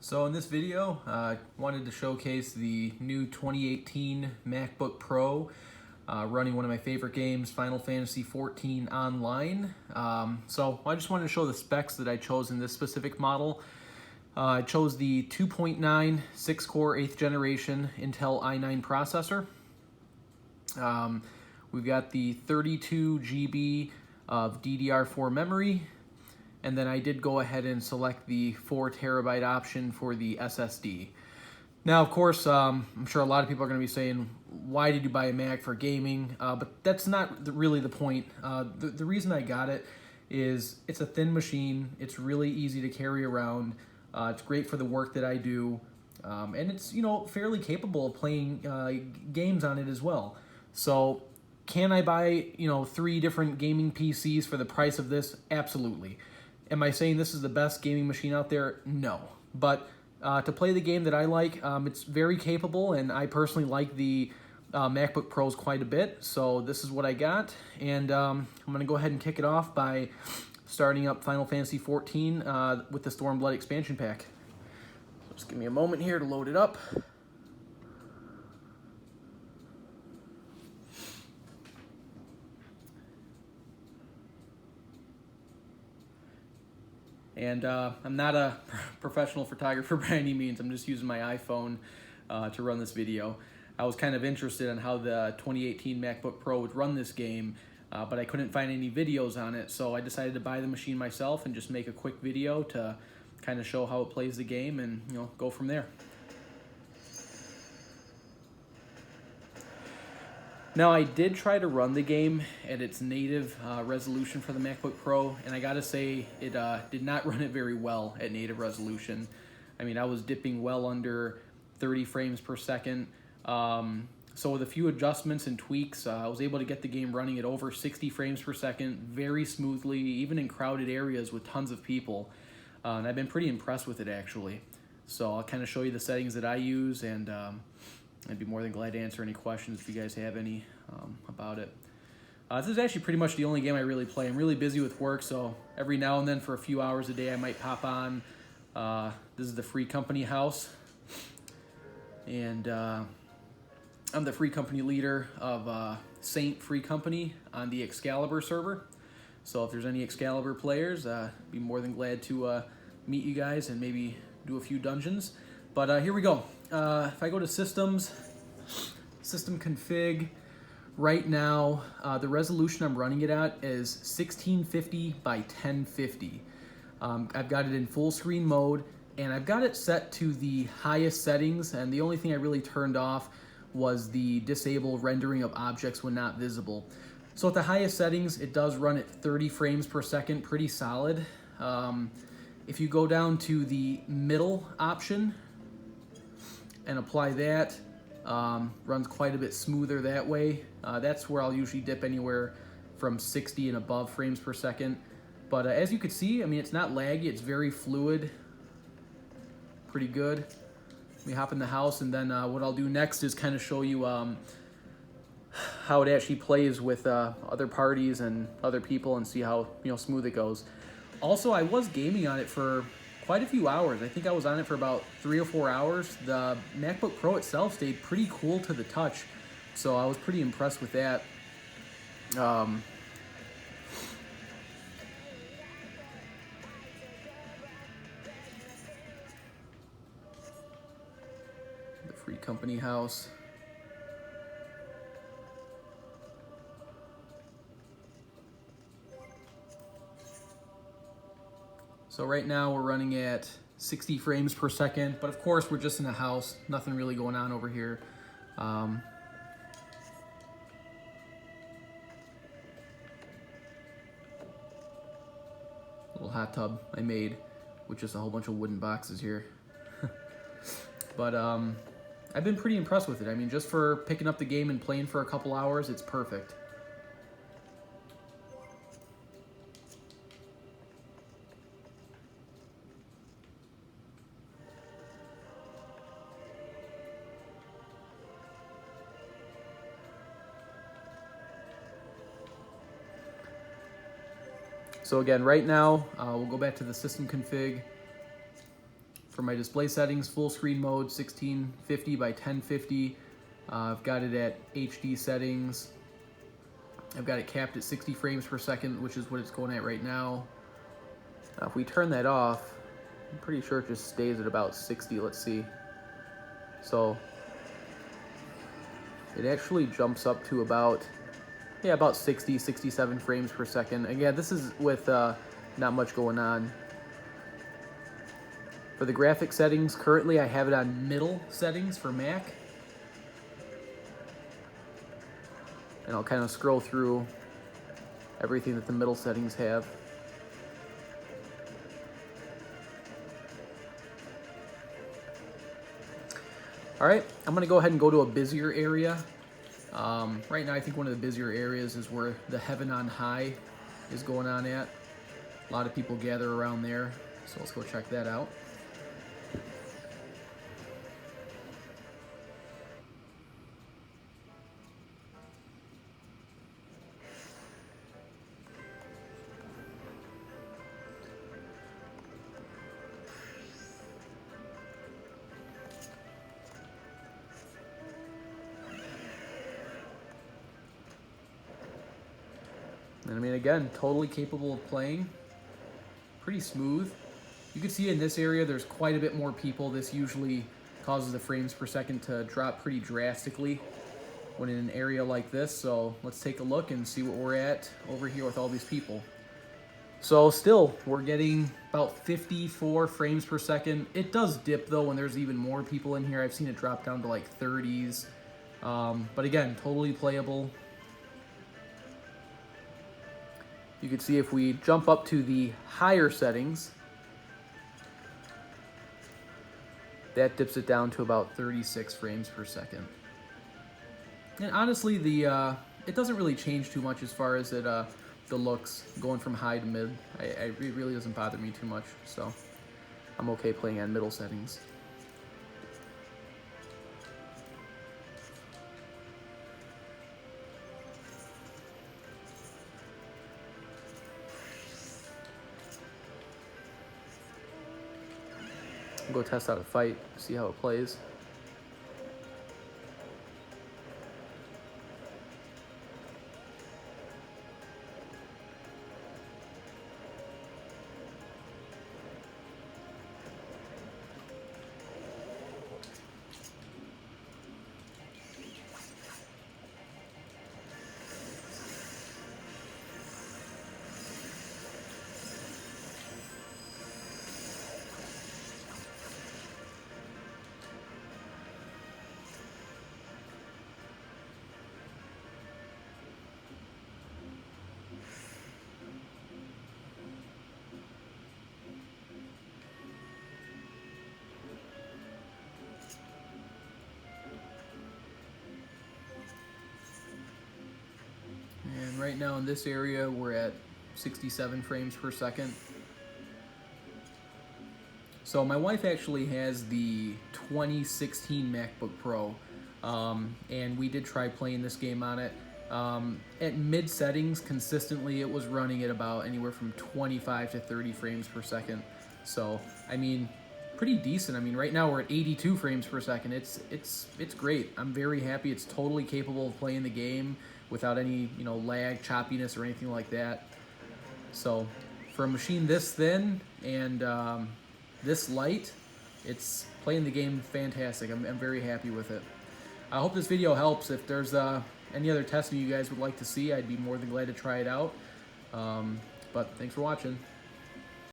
So in this video, I wanted to showcase the new 2018 MacBook Pro running one of my favorite games, Final Fantasy XIV Online. So I just wanted to show the specs that I chose in this specific model. I chose the 2.9 6-core 8th generation Intel i9 processor. We've got the 32 GB of DDR4 memory. And then I did go ahead and select the 4 terabyte option for the SSD. Now, of course, I'm sure a lot of people are going to be saying, why did you buy a Mac for gaming? But that's not really the point. The reason I got it is it's a thin machine. It's really easy to carry around. It's great for the work that I do. And it's, fairly capable of playing games on it as well. So can I buy, 3 different gaming PCs for the price of this? Absolutely. Am I saying this is the best gaming machine out there? No. But to play the game that I like, it's very capable, and I personally like the MacBook Pros quite a bit. So this is what I got, and I'm going to go ahead and kick it off by starting up Final Fantasy XIV with the Stormblood expansion pack. So just give me a moment here to load it up. And I'm not a professional photographer by any means. I'm just using my iPhone to run this video. I was kind of interested in how the 2018 MacBook Pro would run this game, but I couldn't find any videos on it, so I decided to buy the machine myself and just make a quick video to kind of show how it plays the game and go from there. Now, I did try to run the game at its native resolution for the MacBook Pro, and I gotta say, it did not run it very well at native resolution. I mean, I was dipping well under 30 frames per second. So with a few adjustments and tweaks, I was able to get the game running at over 60 frames per second very smoothly, even in crowded areas with tons of people. And I've been pretty impressed with it, actually. So I'll kind of show you the settings that I use, and I'd be more than glad to answer any questions if you guys have any about it. This is actually pretty much the only game I really play. I'm really busy with work, so every now and then for a few hours a day I might pop on. This is the Free Company house, and I'm the Free Company leader of Saint Free Company on the Excalibur server. So if there's any Excalibur players, I'd be more than glad to meet you guys and maybe do a few dungeons. But here we go. If I go to Systems, System Config, right now the resolution I'm running it at is 1650 by 1050. I've got it in full screen mode, and I've got it set to the highest settings, and the only thing I really turned off was the disable rendering of objects when not visible. So at the highest settings, it does run at 30 frames per second, pretty solid. If you go down to the middle option and apply that, runs quite a bit smoother that way. That's where I'll usually dip anywhere from 60 and above frames per second. But as you can see, I mean, it's not laggy, it's very fluid, pretty good. Let me hop in the house, and then what I'll do next is kind of show you how it actually plays with other parties and other people, and see how smooth it goes. Also, I was gaming on it for quite a few hours. I think I was on it for about 3 or 4 hours. The MacBook Pro itself stayed pretty cool to the touch, so I was pretty impressed with that. The Free Company house. So right now we're running at 60 frames per second, but of course we're just in a house, nothing really going on over here. Little hot tub I made with just a whole bunch of wooden boxes here. But I've been pretty impressed with it. I mean, just for picking up the game and playing for a couple hours, it's perfect. So again, right now, we'll go back to the system config. For my display settings, full screen mode, 1650 by 1050. I've got it at HD settings. I've got it capped at 60 frames per second, which is what it's going at right now. If we turn that off, I'm pretty sure it just stays at about 60. Let's see. So it actually jumps up to about 60, 67 frames per second. Again, this is with not much going on. For the graphic settings, currently I have it on middle settings for Mac. And I'll kind of scroll through everything that the middle settings have. All right, I'm gonna go ahead and go to a busier area. Right now I think one of the busier areas is where the Heaven on High is going on at. A lot of people gather around there, so let's go check that out. And I mean, again, totally capable of playing. Pretty smooth. You can see in this area there's quite a bit more people. This usually causes the frames per second to drop pretty drastically when in an area like this. So let's take a look and see what we're at over here with all these people. So still, we're getting about 54 frames per second. It does dip though when there's even more people in here. I've seen it drop down to like 30s. But again, totally playable. You can see if we jump up to the higher settings, that dips it down to about 36 frames per second. And honestly, it doesn't really change too much as far as the looks, going from high to mid. It really doesn't bother me too much, so I'm okay playing on middle settings. Go test out a fight, see how it plays. And right now in this area, we're at 67 frames per second. So my wife actually has the 2016 MacBook Pro, and we did try playing this game on it. At mid settings, consistently, it was running at about anywhere from 25 to 30 frames per second. So, I mean, pretty decent. I mean, right now we're at 82 frames per second. It's great. I'm very happy. It's totally capable of playing the game without any, lag, choppiness, or anything like that. So, for a machine this thin and this light, it's playing the game fantastic. I'm very happy with it. I hope this video helps. If there's any other testing you guys would like to see, I'd be more than glad to try it out. But thanks for watching.